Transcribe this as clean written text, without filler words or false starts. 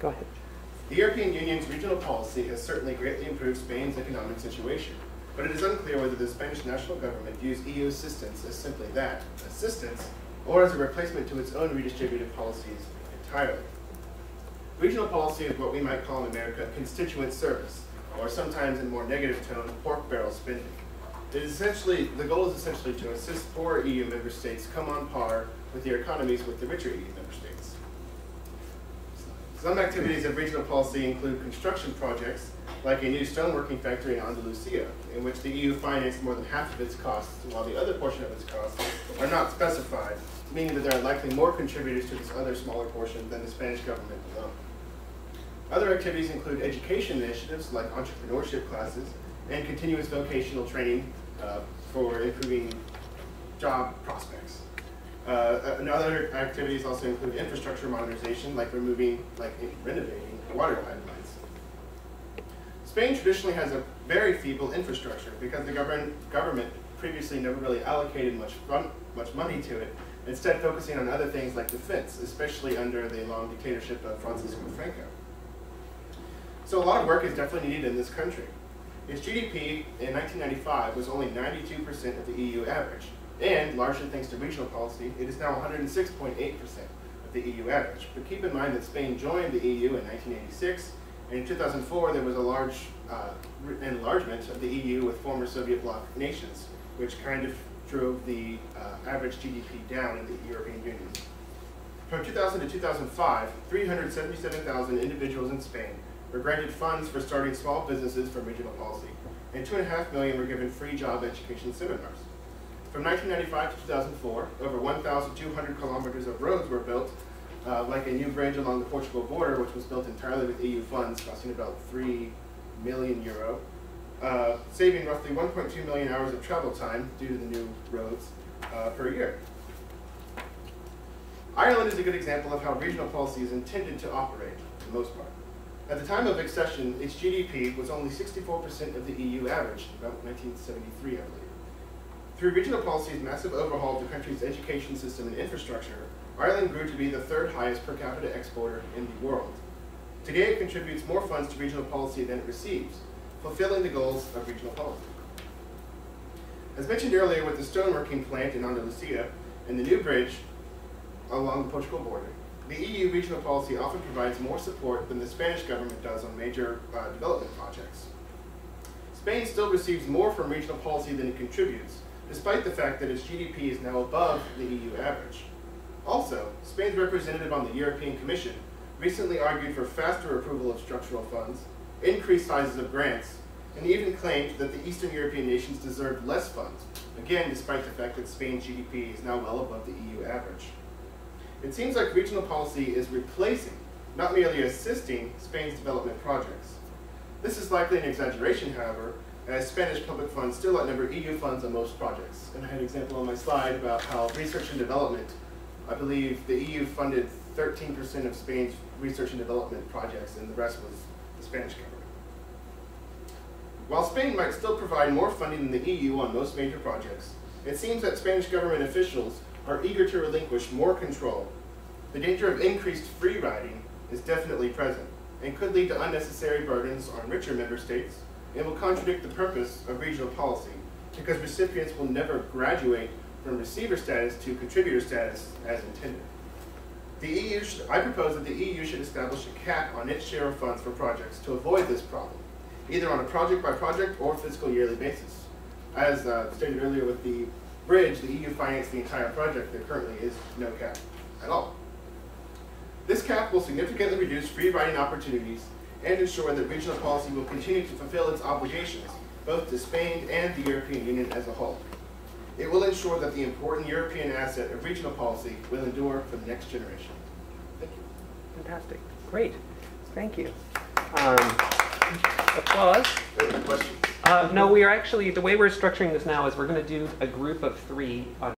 Go ahead. The European Union's regional policy has certainly greatly improved Spain's economic situation, but it is unclear whether the Spanish national government views EU assistance as simply that, assistance, or as a replacement to its own redistributive policies entirely. Regional policy is what we might call in America constituent service, or sometimes in more negative tone, pork barrel spending. The goal is essentially to assist poorer EU member states come on par with their economies with the richer EU member states. Some activities of regional policy include construction projects, like a new stoneworking factory in Andalusia, in which the EU financed more than half of its costs, while the other portion of its costs are not specified, meaning that there are likely more contributors to this other smaller portion than the Spanish government alone. Other activities include education initiatives like entrepreneurship classes and continuous vocational training for improving job prospects. Other activities also include infrastructure modernization, like renovating water pipelines. Spain traditionally has a very feeble infrastructure because the government previously never really allocated much money to it, instead focusing on other things like defense, especially under the long dictatorship of Francisco Franco. So a lot of work is definitely needed in this country. Its GDP in 1995 was only 92% of the EU average, and largely thanks to regional policy, it is now 106.8% of the EU average. But keep in mind that Spain joined the EU in 1986, and in 2004 there was a large enlargement of the EU with former Soviet bloc nations, which kind of drove the average GDP down in the European Union. From 2000 to 2005, 377,000 individuals in Spain were granted funds for starting small businesses from regional policy, and 2.5 million were given free job education seminars. From 1995 to 2004, over 1,200 kilometers of roads were built, like a new bridge along the Portugal border, which was built entirely with EU funds, costing about €3 million, saving roughly 1.2 million hours of travel time due to the new roads per year. Ireland is a good example of how regional policy is intended to operate, for the most part. At the time of accession, its GDP was only 64% of the EU average, about 1973, I believe. Through regional policy's massive overhaul of the country's education system and infrastructure, Ireland grew to be the third highest per capita exporter in the world. Today, it contributes more funds to regional policy than it receives, fulfilling the goals of regional policy. As mentioned earlier with the stoneworking plant in Andalusia and the new bridge along the Portugal border, the EU regional policy often provides more support than the Spanish government does on major development projects. Spain still receives more from regional policy than it contributes, despite the fact that its GDP is now above the EU average. Also, Spain's representative on the European Commission recently argued for faster approval of structural funds, increased sizes of grants, and even claimed that the Eastern European nations deserved less funds, again despite the fact that Spain's GDP is now well above the EU average. It seems like regional policy is replacing, not merely assisting, Spain's development projects. This is likely an exaggeration, however, as Spanish public funds still outnumber EU funds on most projects. And I had an example on my slide about how research and development, I believe the EU funded 13% of Spain's research and development projects, and the rest was the Spanish government. While Spain might still provide more funding than the EU on most major projects, it seems that Spanish government officials are eager to relinquish more control. The danger of increased free riding is definitely present and could lead to unnecessary burdens on richer member states and will contradict the purpose of regional policy because recipients will never graduate from receiver status to contributor status as intended. I propose that the EU should establish a cap on its share of funds for projects to avoid this problem, either on a project-by-project or fiscal yearly basis. As stated earlier with the bridge, the EU financed the entire project. There currently is no cap at all. This cap will significantly reduce free riding opportunities and ensure that regional policy will continue to fulfill its obligations, both to Spain and the European Union as a whole. It will ensure that the important European asset of regional policy will endure for the next generation. Thank you. Fantastic. Great. Thank you. Applause. Questions? No, we are actually, the way we're structuring this now is we're going to do a group of 3 on